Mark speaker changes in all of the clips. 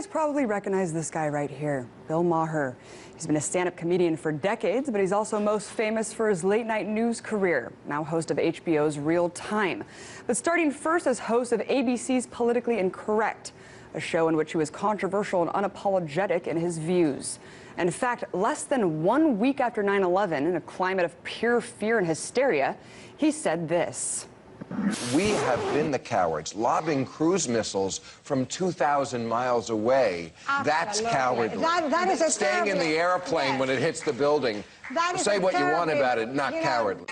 Speaker 1: guys probably recognize this guy right here, Bill Maher. He's been a stand-up comedian for decades, but he's also most famous for his late-night news career, now host of HBO's Real Time. But starting first as host of ABC's Politically Incorrect, a show in which he was controversial and unapologetic in his views. In fact, less than 1 week after 9/11, in a climate of pure fear and hysteria, he said this.
Speaker 2: We have been the cowards, lobbing cruise missiles from 2,000 miles away. That's cowardly.
Speaker 3: That is a
Speaker 2: Staying in the airplane when it hits the building. Say what you want about it, not cowardly.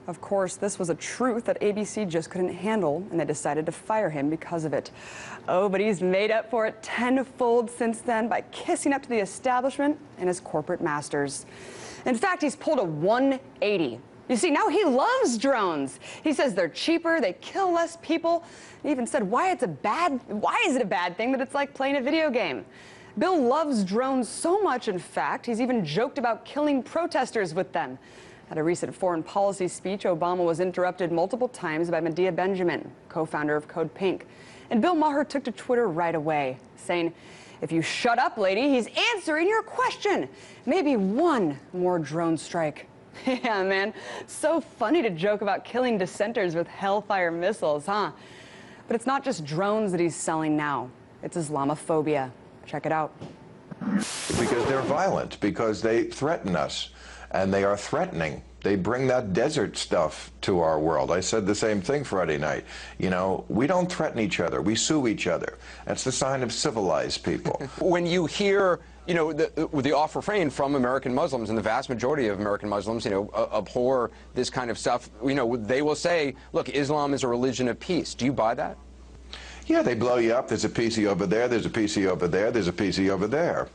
Speaker 1: Of course, this was a truth that ABC just couldn't handle, and they decided to fire him because of it. Oh, but he's made up for it tenfold since then by kissing up to the establishment and his corporate masters. In fact, he's pulled a 180. You see, now he loves drones. He says they're cheaper, they kill less people. He even said why is it a bad thing that it's like playing a video game? Bill loves drones so much, in fact, he's even joked about killing protesters with them. At a recent foreign policy speech, Obama was interrupted multiple times by Medea Benjamin, co-founder of Code Pink. And Bill Maher took to Twitter right away, saying, "If you shut up, lady, he's answering your question. Maybe one more drone strike." Yeah, man, so funny to joke about killing dissenters with Hellfire missiles, huh? But it's not just drones that he's selling now. It's Islamophobia. Check it out.
Speaker 4: Because they're violent, because they threaten us, and they are threatening. They bring that desert stuff to our world. I said the same thing Friday night. You know, we don't threaten each other. We sue each other. That's the sign of civilized people.
Speaker 5: When you hear, you know, the off refrain from American Muslims, and the vast majority of American Muslims, you know, abhor this kind of stuff, you know, they will say, look, Islam is a religion of peace. Do you buy that?
Speaker 4: Yeah, they blow you up. There's a PC over there. There's a PC over there. There's a PC over there.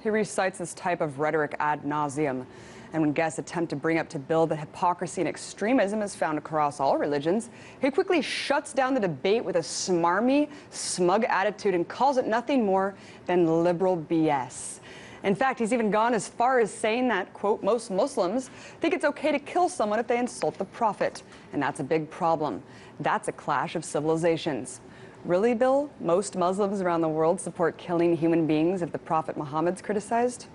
Speaker 1: He recites this type of rhetoric ad nauseum. And when guests attempt to bring up to Bill that hypocrisy and extremism is found across all religions, he quickly shuts down the debate with a smarmy, smug attitude and calls it nothing more than liberal BS. In fact, he's even gone as far as saying that, quote, most Muslims think it's okay to kill someone if they insult the prophet. And that's a big problem. That's a clash of civilizations. Really, Bill? Most Muslims around the world support killing human beings if the Prophet Muhammad's criticized?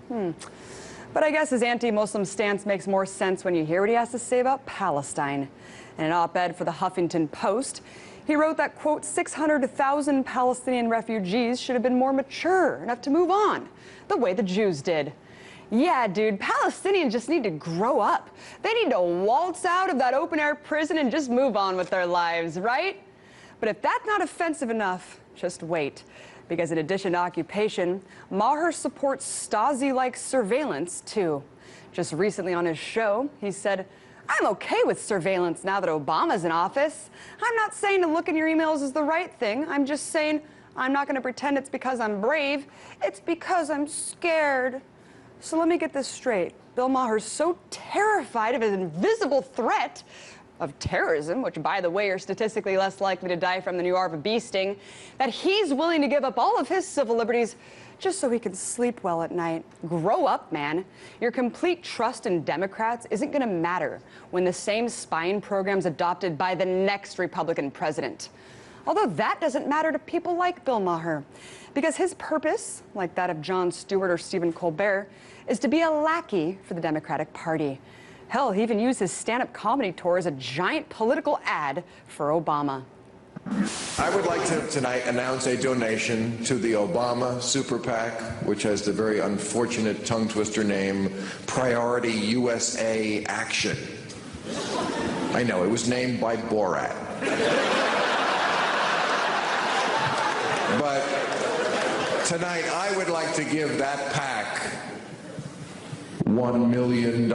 Speaker 1: But I guess his anti-Muslim stance makes more sense when you hear what he has to say about Palestine. In an op-ed for the Huffington Post, he wrote that, quote, 600,000 Palestinian refugees should have been more mature enough to move on, the way the Jews did. Yeah, dude, Palestinians just need to grow up. They need to waltz out of that open-air prison and just move on with their lives, right? But if that's not offensive enough, just wait. Because in addition to occupation, Maher supports Stasi-like surveillance, too. Just recently on his show, he said, "I'm okay with surveillance now that Obama's in office. I'm not saying to look in your emails is the right thing. I'm just saying I'm not going to pretend it's because I'm brave. It's because I'm scared." So let me get this straight. Bill Maher's so terrified of an invisible threat of terrorism, which, by the way, are statistically less likely to die from than you are of a bee sting, that he's willing to give up all of his civil liberties just so he can sleep well at night. Grow up, man. Your complete trust in Democrats isn't going to matter when the same spying program's adopted by the next Republican president. Although that doesn't matter to people like Bill Maher, because his purpose, like that of Jon Stewart or Stephen Colbert, is to be a lackey for the Democratic Party. Hell, he even used his stand-up comedy tour as a giant political ad for Obama.
Speaker 4: I would like to tonight announce a donation to the Obama Super PAC, which has the very unfortunate tongue twister name, Priority USA Action. I know, it was named by Borat. But tonight I would like to give that PAC $1 million.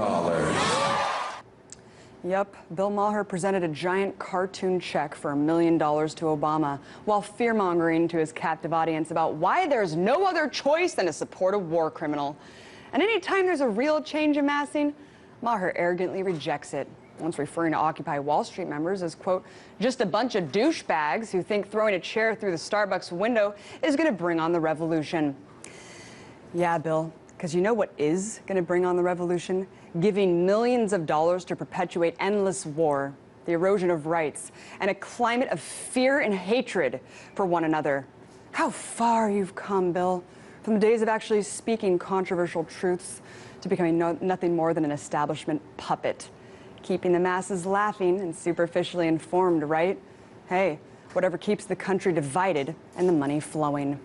Speaker 1: Yep, Bill Maher presented a giant cartoon check for $1 million to Obama while fear-mongering to his captive audience about why there's no other choice than to support a war criminal. And anytime there's a real change amassing, Maher arrogantly rejects it, once referring to Occupy Wall Street members as, quote, just a bunch of douchebags who think throwing a chair through the Starbucks window is going to bring on the revolution. Yeah, Bill. Because you know what is going to bring on the revolution? Giving millions of dollars to perpetuate endless war, the erosion of rights, and a climate of fear and hatred for one another. How far you've come, Bill. From the days of actually speaking controversial truths to becoming nothing more than an establishment puppet. Keeping the masses laughing and superficially informed, right? Hey, whatever keeps the country divided and the money flowing.